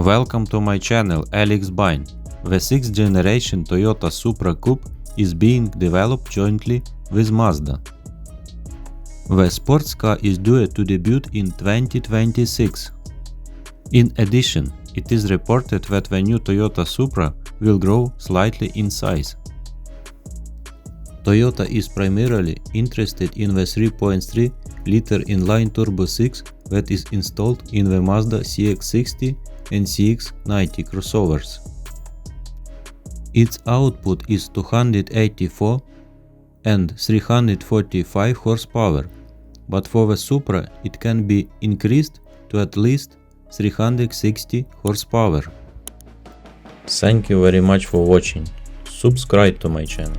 Welcome to my channel Alex Bine. The 6th generation Toyota Supra Coupe is being developed jointly with Mazda. The sports car is due to debut in 2026. In addition, it is reported that the new Toyota Supra will grow slightly in size. Toyota is primarily interested in the 3.3-liter inline turbo 6 that is installed in the Mazda CX-60 and CX-90 crossovers. Its output is 284 and 345 horsepower, but for the Supra it can be increased to at least 360 horsepower. Thank you very much for watching. Subscribe to my channel.